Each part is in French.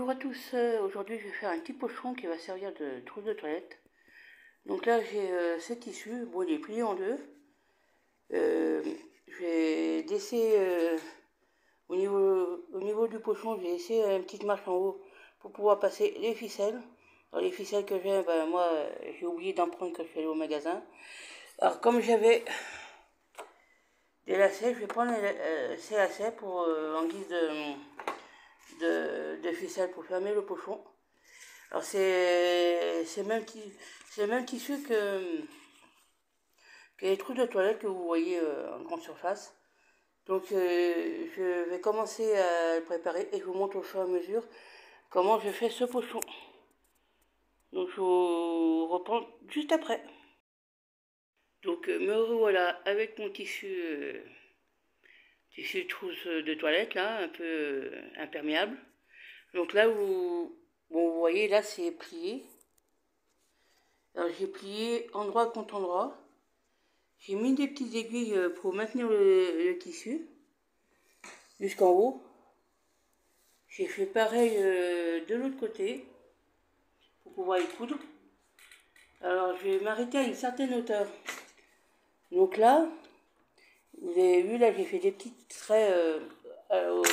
Bonjour à tous, aujourd'hui je vais faire un petit pocheron qui va servir de trousse de toilette. Donc là j'ai ce tissu, bon il est plié en deux. Je vais laisser au niveau du pochon, j'ai laissé une petite marche en haut pour pouvoir passer les ficelles. Alors les ficelles que j'ai, ben, moi j'ai oublié d'en prendre quand je suis allé au magasin. Alors comme j'avais des lacets, je vais prendre ces lacets pour, en guise de ficelle pour fermer le pochon. Alors c'est le même tissu que les trous de toilette que vous voyez en grande surface. Donc je vais commencer à le préparer et je vous montre au fur et à mesure comment je fais ce pochon. Donc je vous reprends juste après. Donc me revoilà avec mon tissu trousse de toilette là, un peu imperméable. Donc là vous voyez là c'est plié. Alors j'ai plié endroit contre endroit. J'ai mis des petites aiguilles pour maintenir le tissu jusqu'en haut. J'ai fait pareil de l'autre côté pour pouvoir y coudre. Alors je vais m'arrêter à une certaine hauteur. Donc là, vous avez vu, là j'ai fait des petits traits au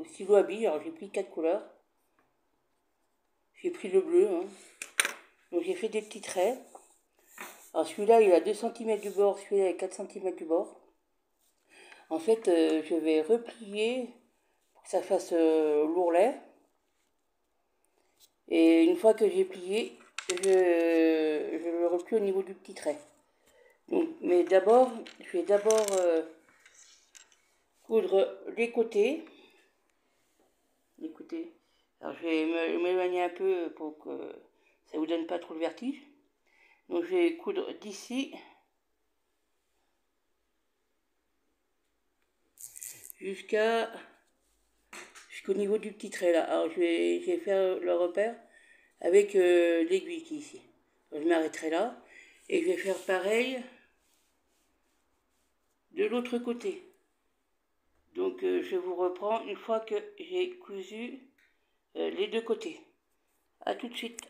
stylo à billes. Alors j'ai pris 4 couleurs. J'ai pris le bleu. Hein. Donc j'ai fait des petits traits. Alors celui-là il a 2 cm du bord, celui-là il a 4 cm du bord. En fait, je vais replier pour que ça fasse l'ourlet. Et une fois que j'ai plié, je le replie au niveau du petit trait. Donc, mais d'abord, je vais d'abord coudre les côtés. Les côtés. Alors je vais m'éloigner un peu pour que ça vous donne pas trop le vertige. Donc je vais coudre d'ici jusqu'au niveau du petit trait là. Alors je vais faire le repère avec l'aiguille qui est ici. Donc, je m'arrêterai là et je vais faire pareil de l'autre côté. Donc je vous reprends une fois que j'ai cousu les deux côtés. A tout de suite.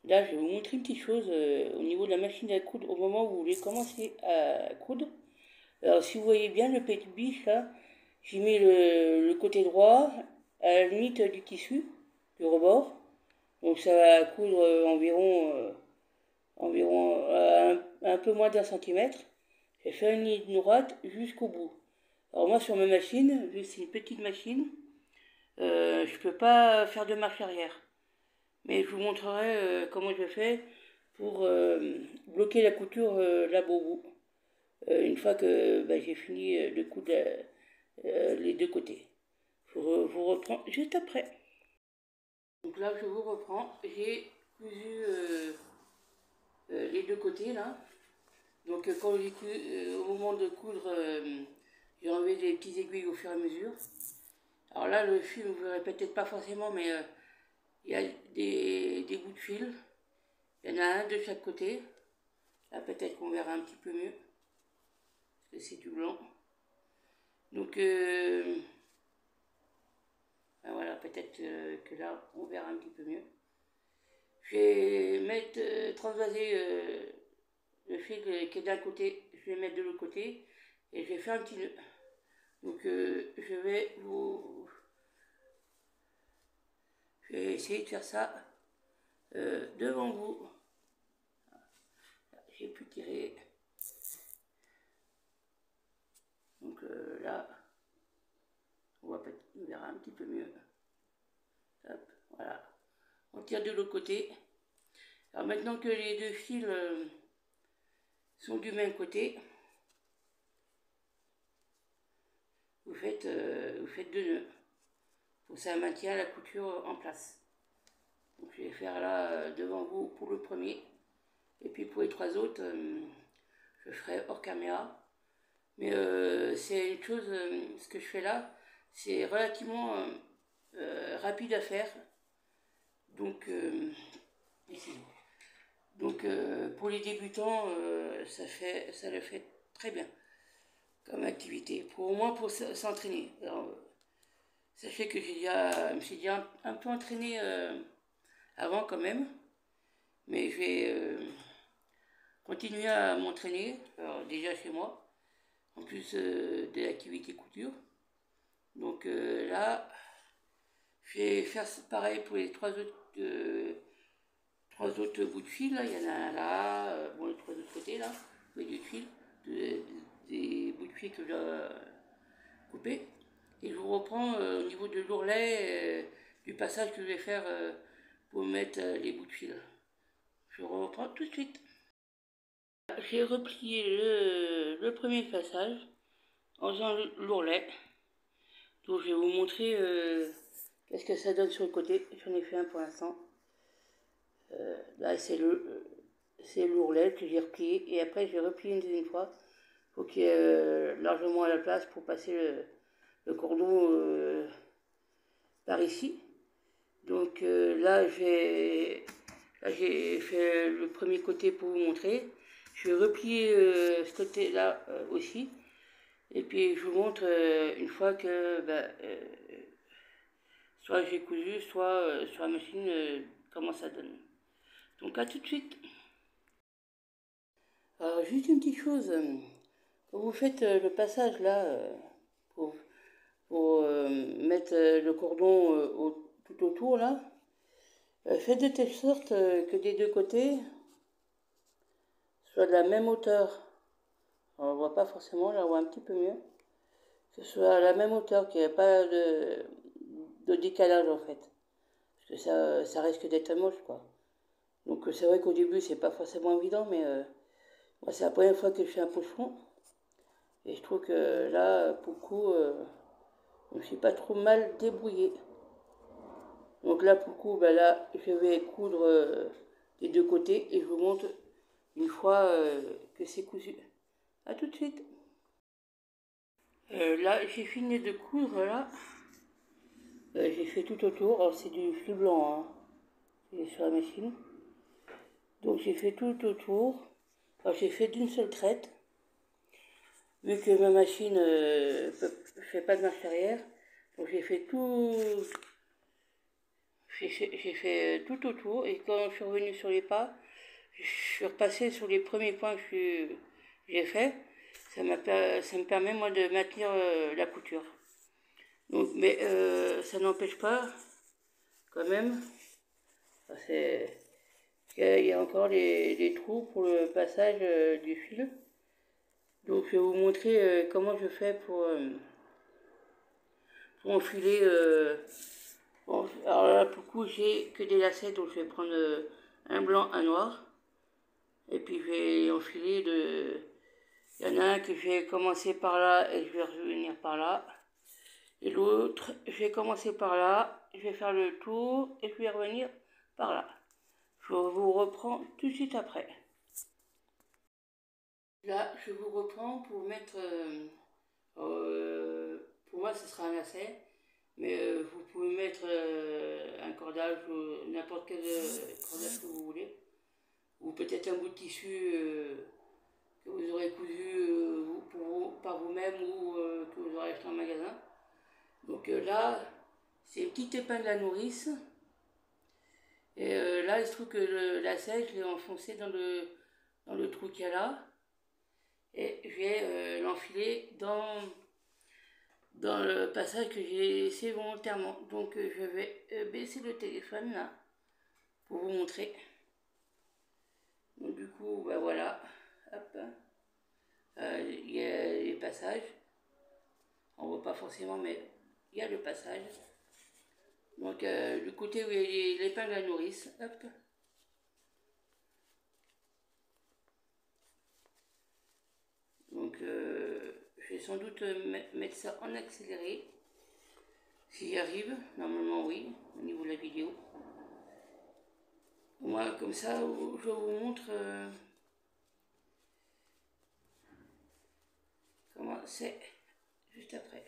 Là je vais vous montrer une petite chose au niveau de la machine à coudre au moment où vous voulez commencer à coudre. Alors si vous voyez bien le petit biche là, j'ai mis le côté droit à la limite du tissu, du rebord. Donc ça va coudre environ un peu moins d'1 centimètre. Je vais faire une ligne droite jusqu'au bout. Alors moi sur ma machine, vu que c'est une petite machine, je peux pas faire de marche arrière. Mais je vous montrerai comment je fais pour bloquer la couture là-bas au bout. Une fois que j'ai fini de coudre les deux côtés. Je vous reprends juste après. Donc là je vous reprends. J'ai cousu les deux côtés là. Donc quand j'ai au moment de coudre, j'ai enlevé les petites aiguilles au fur et à mesure. Alors là le fil, vous ne verrez peut-être pas forcément, mais il y a des bouts de fil. Il y en a un de chaque côté. Là peut-être qu'on verra un petit peu mieux. Parce que c'est du blanc. Donc voilà, peut-être que là on verra un petit peu mieux. Je vais mettre transvaser le fil qui est d'un côté, je vais mettre de l'autre côté et je vais faire un petit nœud. Donc je vais essayer de faire ça devant vous. J'ai pu tirer. Donc là, on verra un petit peu mieux. Hop, voilà. On tire de l'autre côté. Alors maintenant que les deux fils sont du même côté, vous faites 2 nœuds. Pour ça maintient la couture en place. Donc je vais faire là devant vous pour le premier. Et puis pour les 3 autres, je ferai hors caméra. Mais c'est une chose, ce que je fais là, c'est relativement rapide à faire. Donc, pour les débutants, ça le fait très bien comme activité. Au moins pour s'entraîner. Sachez que je me suis déjà un peu entraîné avant quand même, mais je vais continuer à m'entraîner, déjà chez moi, en plus de l'activité couture. Donc là, je vais faire pareil pour les trois autres bouts de fil. Là. Il y en a un là, bon, les trois autres côtés là, les bouts de fil, des bouts de fil que j'ai coupés. Et je vous reprends au niveau de l'ourlet du passage que je vais faire pour mettre les bouts de fil. Je reprends tout de suite. J'ai replié le premier passage en faisant l'ourlet. Donc je vais vous montrer qu'est-ce que ça donne sur le côté. J'en ai fait un pour l'instant. Là c'est l'ourlet que j'ai replié et après je vais replier une deuxième fois. Il faut qu'il y ait largement la place pour passer le cordon par ici. Donc là j'ai fait le premier côté pour vous montrer. Je vais replier ce côté là aussi. Et puis je vous montre une fois que soit j'ai cousu, soit sur la machine, comment ça donne. Donc à tout de suite. Alors juste une petite chose, quand vous faites le passage là, pour mettre le cordon tout autour là, faites de telle sorte que des deux côtés soient de la même hauteur. Alors, on voit pas forcément, là on voit un petit peu mieux. Que ce soit à la même hauteur, qu'il n'y ait pas de décalage en fait. Parce que ça risque d'être moche quoi. Donc c'est vrai qu'au début c'est pas forcément évident, mais moi c'est la première fois que je fais un pochon. Et je trouve que là, pour le coup, je me suis pas trop mal débrouillée. Donc là, pour le coup, là, je vais coudre des deux côtés et je vous montre une fois que c'est cousu. A tout de suite. Là, j'ai fini de coudre là. J'ai fait tout autour. Alors c'est du fil blanc, hein. C'est sur la machine. Donc j'ai fait tout autour. Alors j'ai fait d'une seule traite. Vu que ma machine ne fait pas de marche arrière, donc j'ai fait tout. J'ai fait tout autour et quand je suis revenue sur les pas, je suis repassée sur les premiers points que j'ai fait. Ça me permet moi de maintenir la couture. Donc, mais ça n'empêche pas quand même. Il y a encore les trous pour le passage du fil. Donc je vais vous montrer comment je fais pour enfiler. Bon, alors là pour le coup j'ai que des lacets, donc je vais prendre un blanc, un noir. Et puis je vais enfiler de. Il y en a un que je vais commencer par là et je vais revenir par là. Et l'autre, je vais commencer par là, je vais faire le tour et je vais revenir par là. Je vous reprends tout de suite après. Là, je vous reprends pour mettre. Pour moi, ce sera un lacet, mais vous pouvez mettre un cordage ou n'importe quel cordage que vous voulez, ou peut-être un bout de tissu que vous aurez cousu par vous-même ou que vous aurez acheté en magasin. Donc là, c'est une petite épingle à nourrice. Et là, il se trouve que le lacet, je l'ai enfoncé dans le trou qu'il y a là. Et je vais l'enfiler dans le passage que j'ai laissé volontairement. Donc je vais baisser le téléphone là pour vous montrer. Donc du coup, voilà. Hop. Il y a les passages. On voit pas forcément, mais il y a le passage. Donc le côté où il y a l'épingle à nourrice. Hop. Donc je vais sans doute mettre ça en accéléré. S'il y arrive, normalement oui, au niveau de la vidéo. Moi, comme ça, je vous montre comment c'est juste après.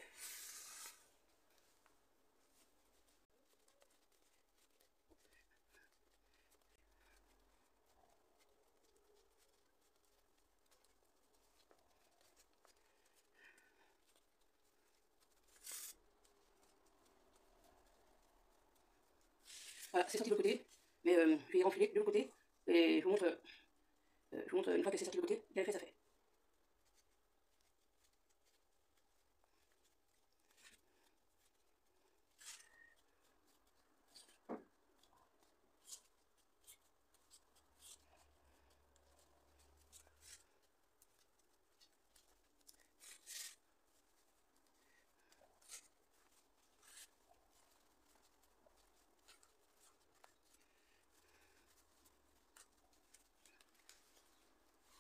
Voilà, c'est sorti de l'autre côté, mais je vais renfiler de l'autre côté, et je vous montre une fois que c'est sorti de l'autre côté, quel effet ça fait.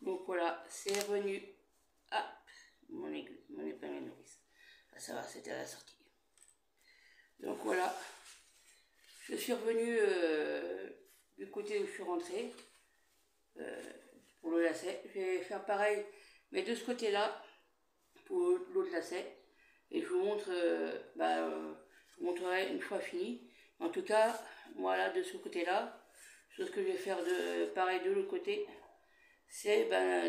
Donc voilà, c'est revenu. Ah, mon épingle à nourrice. Ah, ça va, c'était à la sortie. Donc voilà, je suis revenu du côté où je suis rentré pour le lacet. Je vais faire pareil, mais de ce côté-là, pour l'autre lacet. Et je vous montre, je vous montrerai une fois fini. En tout cas, voilà, de ce côté-là, ce que je vais faire de pareil de l'autre côté, c'est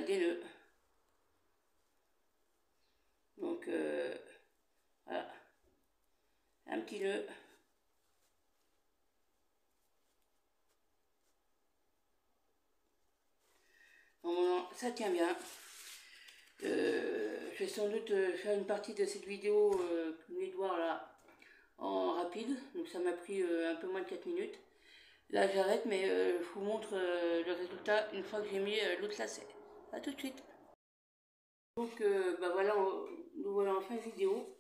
des nœuds. Donc voilà, un petit nœud. Normalement, ça tient bien. Je vais sans doute faire une partie de cette vidéo que vous venez de voir là en rapide. Donc ça m'a pris un peu moins de 4 minutes. Là j'arrête, mais je vous montre le résultat une fois que j'ai mis l'autre lacet. A tout de suite. Donc voilà, nous voilà en fin de vidéo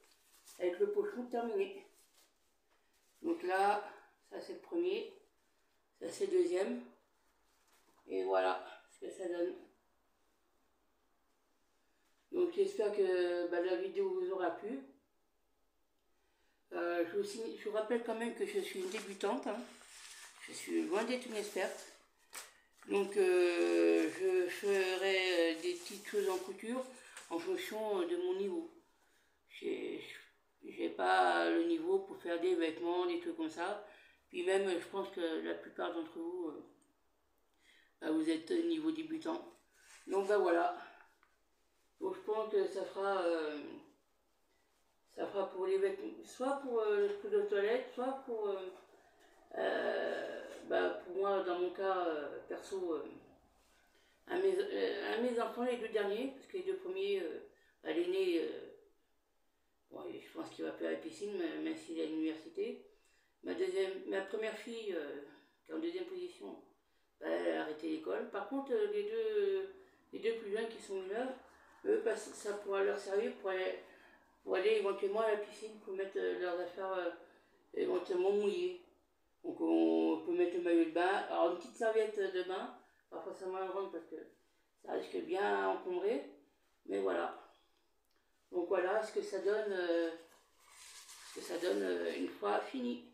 avec le pochon terminé. Donc là, ça c'est le premier, ça c'est le deuxième. Et voilà ce que ça donne. Donc j'espère que la vidéo vous aura plu. Je vous rappelle quand même que je suis une débutante. Hein. Je suis loin d'être une experte. Donc je ferai des petites choses en couture en fonction de mon niveau. J'ai pas le niveau pour faire des vêtements, des trucs comme ça. Puis même, je pense que la plupart d'entre vous, vous êtes niveau débutant. Donc voilà. Donc je pense que ça fera pour les vêtements, soit pour le trou de toilette, soit pour moi, dans mon cas perso, à mes enfants, les deux derniers, parce que les deux premiers, l'aîné, bon, je pense qu'il va faire la piscine, même s'il est à l'université. Ma première fille, qui est en deuxième position, elle a arrêté l'école. Par contre, les deux plus jeunes qui sont mineurs, eux, ça pourra leur servir pour aller éventuellement à la piscine, pour mettre leurs affaires éventuellement mouillées. Donc on peut mettre le maillot de bain, alors une petite serviette de bain, pas forcément grande parce que ça risque bien encombrer, mais voilà. Donc voilà ce que ça donne, une fois fini.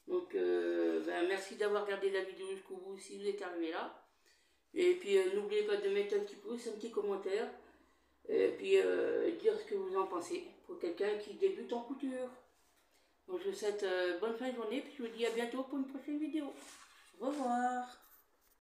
Donc merci d'avoir regardé la vidéo jusqu'au bout si vous êtes arrivé là. Et puis n'oubliez pas de mettre un petit pouce, un petit commentaire, et puis dire ce que vous en pensez pour quelqu'un qui débute en couture. Donc je vous souhaite bonne fin de journée, puis je vous dis à bientôt pour une prochaine vidéo. Au revoir.